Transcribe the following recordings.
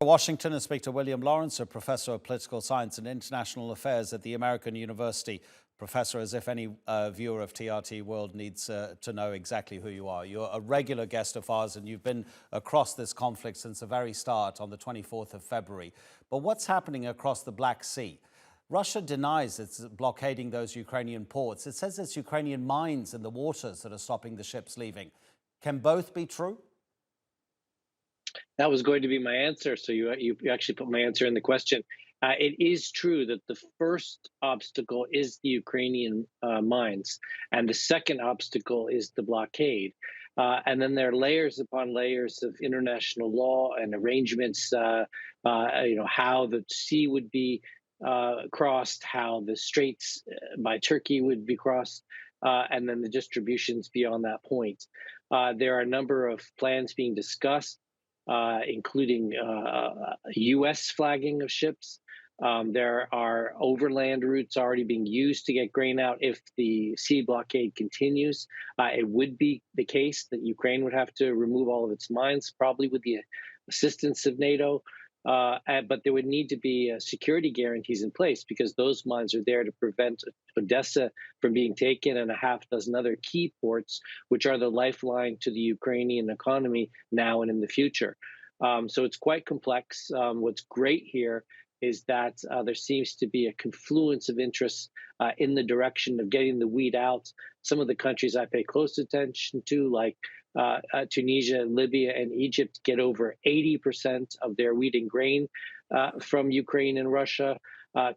Washington and speak to William Lawrence, a professor of political science and international affairs at the American University. Professor, as if any viewer of TRT World needs to know exactly who you are. You're a regular guest of ours, and you've been across this conflict since the very start on the 24th of February. But what's happening across the Black Sea? Russia denies it's blockading those Ukrainian ports. It says it's Ukrainian mines in the waters that are stopping the ships leaving. Can both be true? That was going to be my answer. So you actually put my answer in the question. It is true that the first obstacle is the Ukrainian mines, and the second obstacle is the blockade. And then there are layers upon layers of international law and arrangements. How the sea would be crossed, how the straits by Turkey would be crossed, and then the distributions beyond that point. There are a number of plans being discussed, including U.S. flagging of ships. There are overland routes already being used to get grain out if the sea blockade continues. It would be the case that Ukraine would have to remove all of its mines, probably with the assistance of NATO. But there would need to be security guarantees in place because those mines are there to prevent Odessa from being taken and a half dozen other key ports, which are the lifeline to the Ukrainian economy now and in the future. So it's quite complex. What's great here is that there seems to be a confluence of interests in the direction of getting the wheat out. Some of the countries I pay close attention to, like Tunisia, Libya, and Egypt, get over 80% of their wheat and grain from Ukraine and Russia.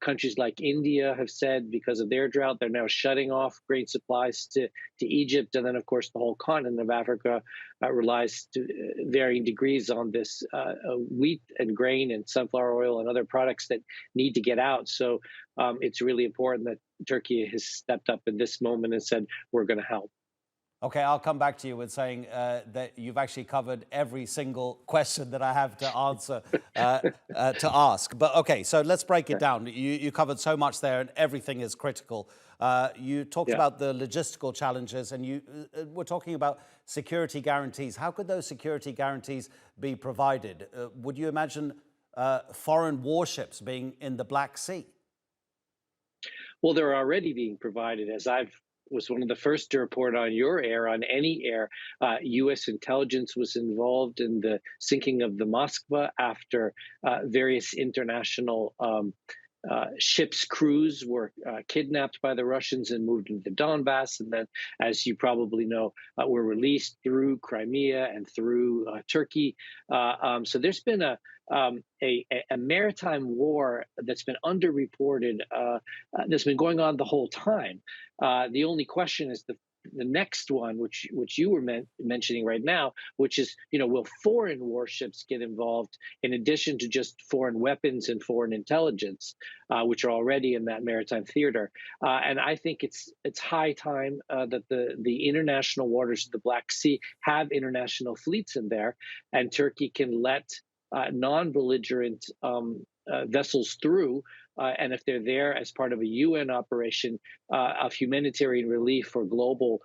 Countries like India have said because of their drought, they're now shutting off grain supplies to Egypt. And then, of course, the whole continent of Africa relies to varying degrees on this wheat and grain and sunflower oil and other products that need to get out. So it's really important that Turkey has stepped up in this moment and said, we're going to help. Okay, I'll come back to you with saying that you've actually covered every single question that I have to answer, to ask. But okay, so let's break it down. You covered so much there, and everything is critical. You talked about the logistical challenges, and you were talking about security guarantees. How could those security guarantees be provided? Would you imagine foreign warships being in the Black Sea? Well, they're already being provided, as I've was one of the first to report on your air, on any air. U.S. intelligence was involved in the sinking of the Moskva after various international ships' crews were kidnapped by the Russians and moved into the Donbass. And then, as you probably know, were released through Crimea and through Turkey. So there's been a maritime war that's been underreported, that's been going on the whole time. The only question is the next one, which you were mentioning right now, which is, will foreign warships get involved in addition to just foreign weapons and foreign intelligence, which are already in that maritime theater? And I think it's high time that the international waters of the Black Sea have international fleets in there, and Turkey can let non-belligerent vessels through. And if they're there as part of a UN operation of humanitarian relief or global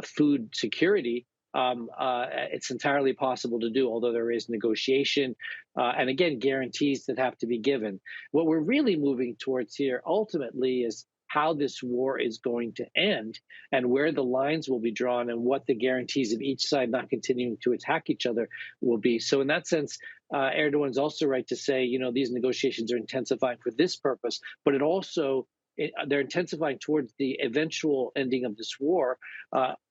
food security, it's entirely possible to do, although there is negotiation and, again, guarantees that have to be given. What we're really moving towards here ultimately is how this war is going to end and where the lines will be drawn and what the guarantees of each side not continuing to attack each other will be. So in that sense, Erdogan's also right to say, these negotiations are intensifying for this purpose, but they're intensifying towards the eventual ending of this war,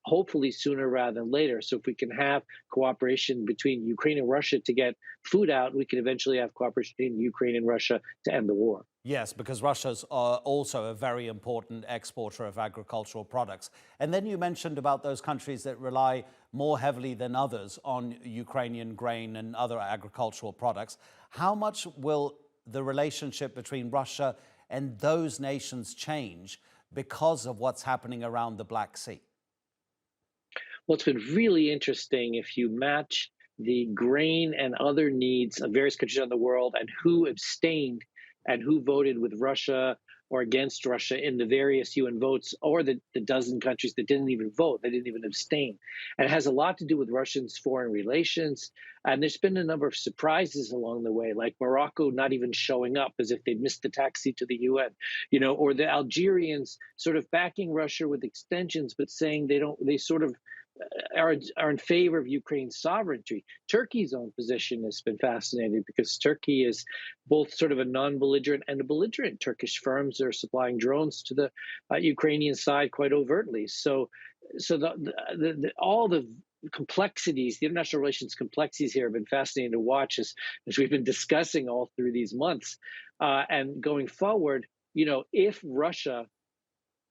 hopefully sooner rather than later. So if we can have cooperation between Ukraine and Russia to get food out, we can eventually have cooperation between Ukraine and Russia to end the war. Yes, because Russia's also a very important exporter of agricultural products. And then you mentioned about those countries that rely more heavily than others on Ukrainian grain and other agricultural products. How much will the relationship between Russia and those nations change because of what's happening around the Black Sea? Well, it's been really interesting if you match the grain and other needs of various countries around the world and who abstained and who voted with Russia or against Russia in the various UN votes, or the dozen countries that didn't even vote, they didn't even abstain. And it has a lot to do with Russia's foreign relations. And there's been a number of surprises along the way, like Morocco not even showing up as if they'd missed the taxi to the UN, or the Algerians sort of backing Russia with extensions, but saying they sort of are in favor of Ukraine's sovereignty. Turkey's own position has been fascinating because Turkey is both sort of a non-belligerent and a belligerent. Turkish firms are supplying drones to the Ukrainian side quite overtly. So all the complexities, the international relations complexities here have been fascinating to watch as we've been discussing all through these months. And going forward, if Russia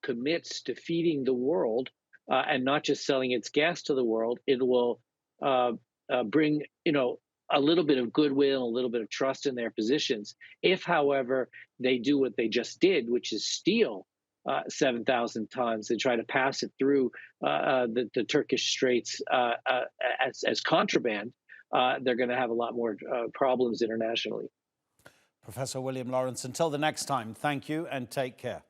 commits to feeding the world and not just selling its gas to the world, it will bring, a little bit of goodwill, a little bit of trust in their positions. If, however, they do what they just did, which is steal 7,000 tons and try to pass it through the Turkish Straits as contraband, they're going to have a lot more problems internationally. Professor William Lawrence, until the next time, thank you and take care.